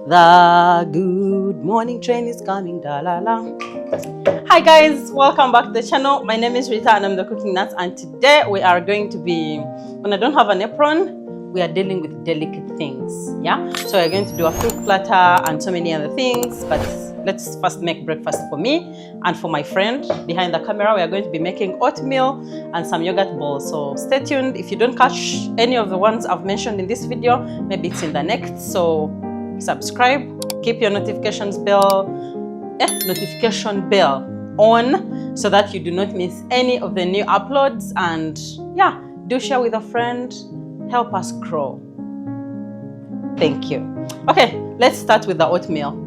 The good morning train is coming, da la la. Hi guys, welcome back to the channel. My name is Rita and I'm the cooking nut, and today we are going to be, when I don't have an apron, we are dealing with delicate things. Yeah, so we're going to do a fruit platter and so many other things, but let's first make breakfast for me and for my friend behind the camera. We are going to be making oatmeal and some yogurt balls, so stay tuned. If you don't catch any of the ones I've mentioned in this video, maybe it's in the next, so subscribe, keep your notification bell on so that you do not miss any of the new uploads. And yeah, do share with a friend, help us grow. Thank you. Okay, let's start with the oatmeal.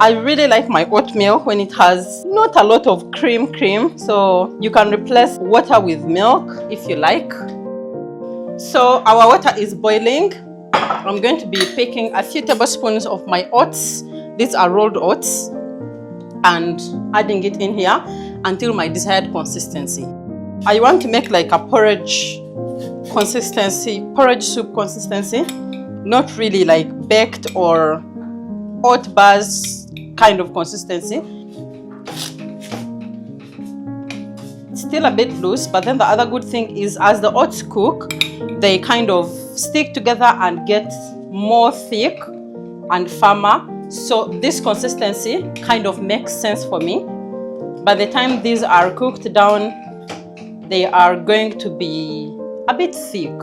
I really like my oatmeal when it has not a lot of cream, so you can replace water with milk if you like. So our water is boiling. I'm going to be picking a few tablespoons of my oats. These are rolled oats, and adding it in here until my desired consistency. I want to make like a porridge consistency, porridge soup consistency, not really like baked or oat bars kind of consistency. It's still a bit loose, but then the other good thing is as the oats cook, they kind of stick together and get more thick and firmer. So this consistency kind of makes sense for me. By the time these are cooked down, they are going to be a bit thick,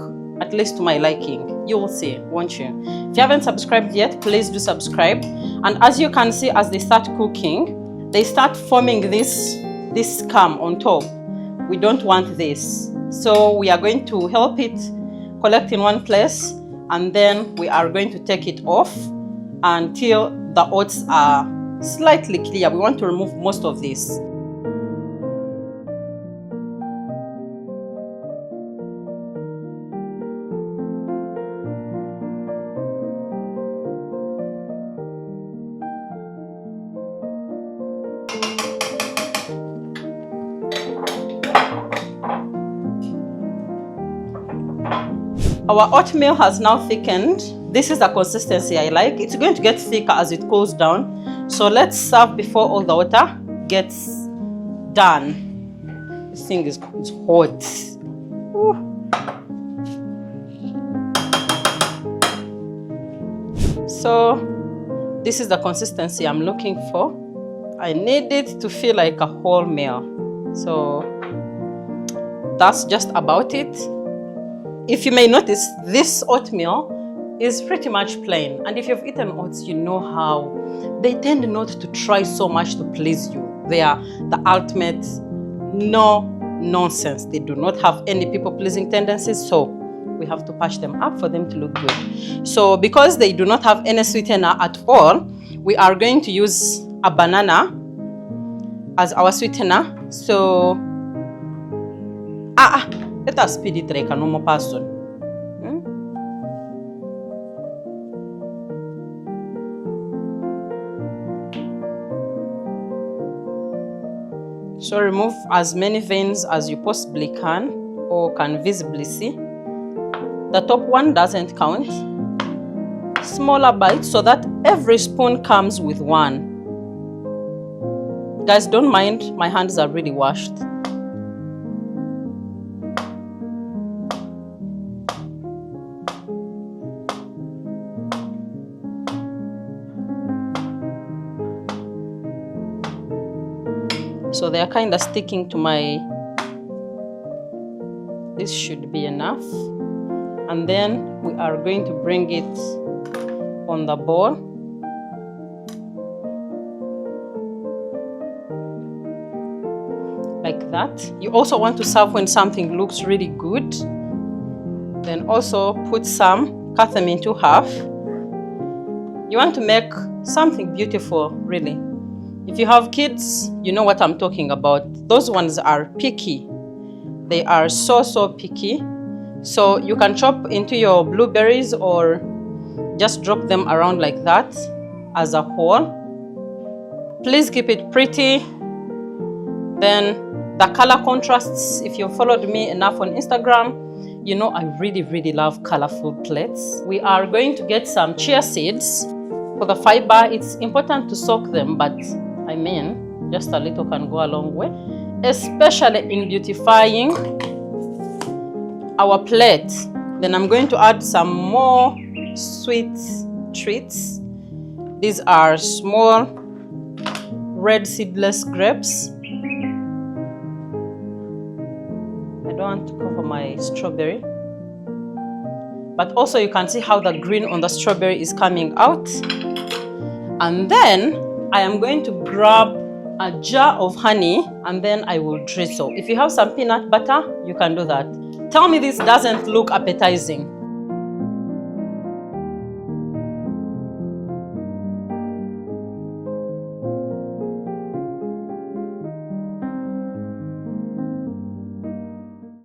at least to my liking. You will see, won't you? If you haven't subscribed yet, please do subscribe. And as you can see, as they start cooking, they start forming this scum on top. We don't want this. So we are going to help it collect in one place, and then we are going to take it off until the oats are slightly clear. We want to remove most of this. Our oatmeal has now thickened. This is the consistency I like. It's going to get thicker as it cools down. So let's serve before all the water gets done. This thing is hot. Ooh. So this is the consistency I'm looking for. I need it to feel like a whole meal. So that's just about it. If you may notice, this oatmeal is pretty much plain. And if you've eaten oats, you know how they tend not to try so much to please you. They are the ultimate no nonsense. They do not have any people-pleasing tendencies, so we have to patch them up for them to look good. So because they do not have any sweetener at all, we are going to use a banana as our sweetener. So let us speed it like a normal person. So remove as many veins as you possibly can or can visibly see. The top one doesn't count. Smaller bites so that every spoon comes with one. Guys, don't mind, my hands are really washed. So they are kind of sticking to my, this should be enough. And then we are going to bring it on the bowl. Like that. You also want to serve when something looks really good. Then also put some, cut them into half. You want to make something beautiful, really. If you have kids, you know what I'm talking about. Those ones are picky. They are so picky. So you can chop into your blueberries or just drop them around like that as a whole. Please keep it pretty. Then the color contrasts, if you followed me enough on Instagram, You know, I really love colorful plates. We are going to get some chia seeds. For the fiber, it's important to soak them, but I mean, just a little can go a long way, especially in beautifying our plate. Then I'm going to add some more sweet treats. These are small red seedless grapes. I don't want to cover my strawberry, but also you can see how the green on the strawberry is coming out. And then I am going to grab a jar of honey and then I will drizzle. If you have some peanut butter, you can do that. Tell me this doesn't look appetizing.